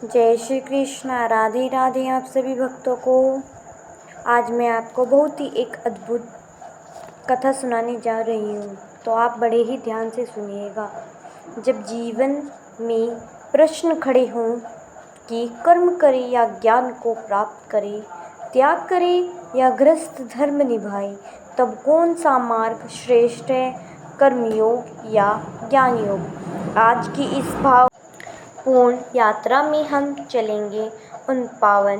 जय श्री कृष्णा। राधे राधे आप सभी भक्तों को। आज मैं आपको बहुत ही एक अद्भुत कथा सुनाने जा रही हूँ, तो आप बड़े ही ध्यान से सुनिएगा। जब जीवन में प्रश्न खड़े हों कि कर्म करे या ज्ञान को प्राप्त करे, त्याग करे या गृहस्थ धर्म निभाए, तब कौन सा मार्ग श्रेष्ठ है, कर्मयोग या ज्ञान योग। आज की इस पूर्ण यात्रा में हम चलेंगे उन पावन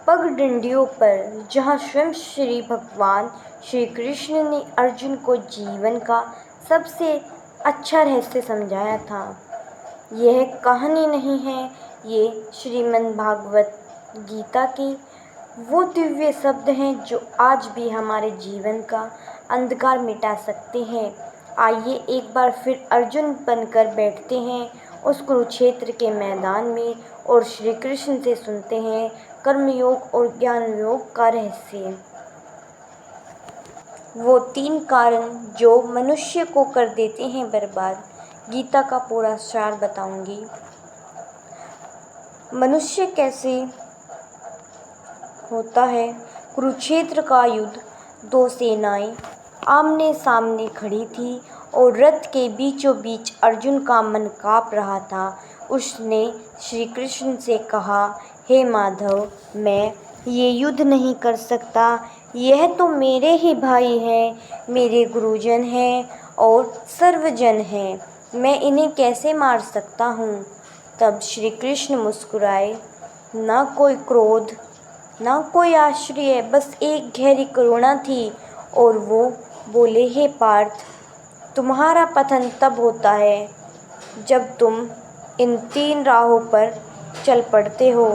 पगडंडियों पर जहाँ स्वयं श्री भगवान श्री कृष्ण ने अर्जुन को जीवन का सबसे अच्छा रहस्य समझाया था। यह कहानी नहीं है, ये श्रीमद् भागवत गीता के वो दिव्य शब्द हैं जो आज भी हमारे जीवन का अंधकार मिटा सकते हैं। आइए एक बार फिर अर्जुन बनकर बैठते हैं उस कुरुक्षेत्र के मैदान में और श्री कृष्ण से सुनते हैं कर्मयोग और ज्ञान योग का रहस्य। वो 3 कारण जो मनुष्य को कर देते हैं बर्बाद। गीता का पूरा सार बताऊंगी। मनुष्य कैसे होता है। कुरुक्षेत्र का युद्ध, 2 सेनाएं आमने सामने खड़ी थी और रथ के बीचों बीच अर्जुन का मन काँप रहा था। उसने श्री कृष्ण से कहा, हे माधव, मैं ये युद्ध नहीं कर सकता। यह तो मेरे ही भाई हैं, मेरे गुरुजन हैं और सर्वजन हैं। मैं इन्हें कैसे मार सकता हूँ। तब श्री कृष्ण मुस्कुराए। ना कोई क्रोध, ना कोई आश्चर्य, बस एक गहरी करुणा थी और वो बोले, हे पार्थ, तुम्हारा पतन तब होता है जब तुम इन 3 राहों पर चल पड़ते हो।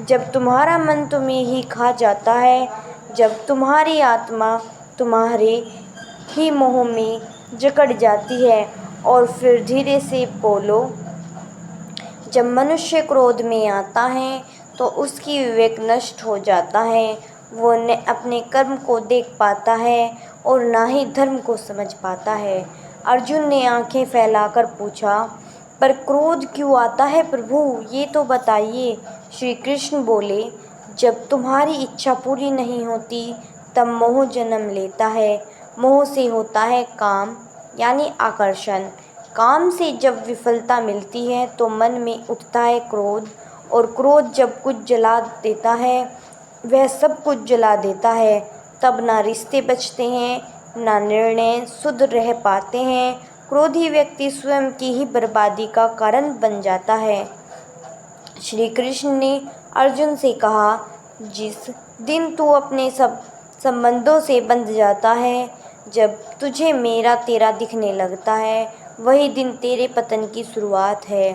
जब तुम्हारा मन तुम्हें ही खा जाता है, जब तुम्हारी आत्मा तुम्हारे ही मोह में जकड़ जाती है। और फिर धीरे से बोलो, जब मनुष्य क्रोध में आता है तो उसकी विवेक नष्ट हो जाता है। वो न अपने कर्म को देख पाता है और ना ही धर्म को समझ पाता है। अर्जुन ने आंखें फैलाकर पूछा, पर क्रोध क्यों आता है प्रभु, ये तो बताइए। श्री कृष्ण बोले, जब तुम्हारी इच्छा पूरी नहीं होती तब मोह जन्म लेता है। मोह से होता है काम यानी आकर्षण। काम से जब विफलता मिलती है तो मन में उठता है क्रोध, और क्रोध जब कुछ जला देता है, वह सब कुछ जला देता है। तब ना रिश्ते बचते हैं, ना निर्णय शुद्ध रह पाते हैं। क्रोधी व्यक्ति स्वयं की ही बर्बादी का कारण बन जाता है। श्री कृष्ण ने अर्जुन से कहा, जिस दिन तू अपने सब संबंधों से बंध जाता है, जब तुझे मेरा तेरा दिखने लगता है, वही दिन तेरे पतन की शुरुआत है।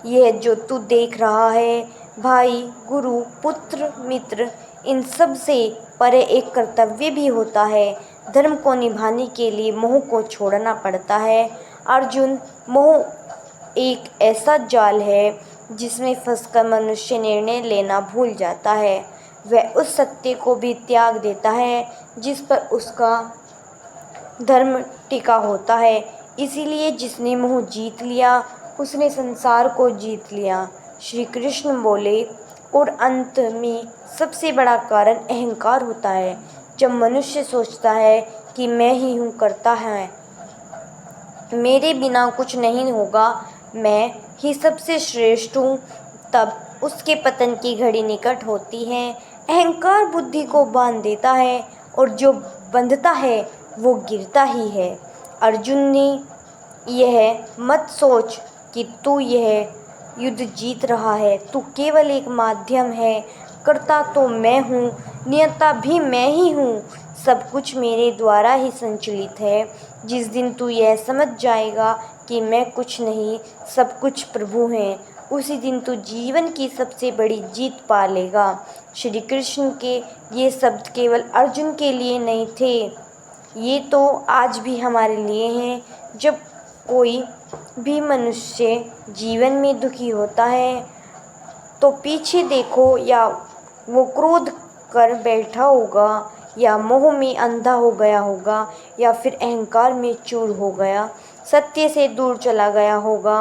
यह जो तू देख रहा है, भाई, गुरु, पुत्र, मित्र, इन सब से परे एक कर्तव्य भी होता है। धर्म को निभाने के लिए मोह को छोड़ना पड़ता है। अर्जुन, मोह एक ऐसा जाल है जिसमें फंसकर मनुष्य निर्णय लेना भूल जाता है। वह उस सत्य को भी त्याग देता है जिस पर उसका धर्म टिका होता है। इसीलिए जिसने मोह जीत लिया उसने संसार को जीत लिया। श्री कृष्ण बोले, और अंत में सबसे बड़ा कारण अहंकार होता है। जब मनुष्य सोचता है कि मैं ही हूँ करता है, मेरे बिना कुछ नहीं होगा, मैं ही सबसे श्रेष्ठ हूँ, तब उसके पतन की घड़ी निकट होती है। अहंकार बुद्धि को बांध देता है और जो बंधता है वो गिरता ही है। अर्जुन ने यह मत सोच कि तू यह युद्ध जीत रहा है, तू केवल एक माध्यम है। कर्ता तो मैं हूँ, नियंता भी मैं ही हूँ, सब कुछ मेरे द्वारा ही संचालित है। जिस दिन तू यह समझ जाएगा कि मैं कुछ नहीं, सब कुछ प्रभु हैं, उसी दिन तू जीवन की सबसे बड़ी जीत पा लेगा। श्री कृष्ण के ये शब्द केवल अर्जुन के लिए नहीं थे, ये तो आज भी हमारे लिए हैं। जब कोई भी मनुष्य जीवन में दुखी होता है तो पीछे देखो, या वो क्रोध कर बैठा होगा, या मोह में अंधा हो गया होगा, या फिर अहंकार में चूर हो गया, सत्य से दूर चला गया होगा।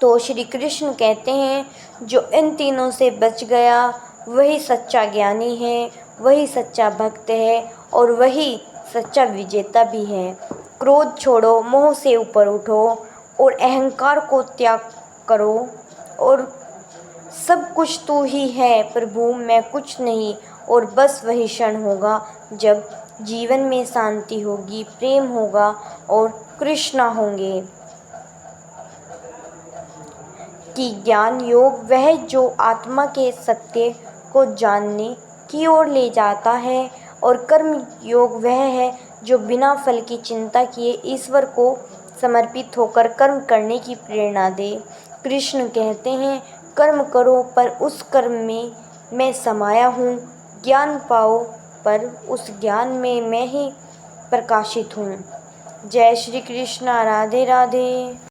तो श्री कृष्ण कहते हैं, जो इन तीनों से बच गया वही सच्चा ज्ञानी है, वही सच्चा भक्त है और वही सच्चा विजेता भी है। क्रोध छोड़ो, मोह से ऊपर उठो और अहंकार को त्याग करो और सब कुछ तू ही है प्रभु, मैं कुछ नहीं। और बस वही क्षण होगा जब जीवन में शांति होगी, प्रेम होगा और कृष्णा होंगे। कि ज्ञान योग वह जो आत्मा के सत्य को जानने की ओर ले जाता है और कर्म योग वह है जो बिना फल की चिंता किए ईश्वर को समर्पित होकर कर्म करने की प्रेरणा दे। कृष्ण कहते हैं, कर्म करो पर उस कर्म में मैं समाया हूँ, ज्ञान पाओ पर उस ज्ञान में मैं ही प्रकाशित हूँ। जय श्री कृष्ण। राधे राधे।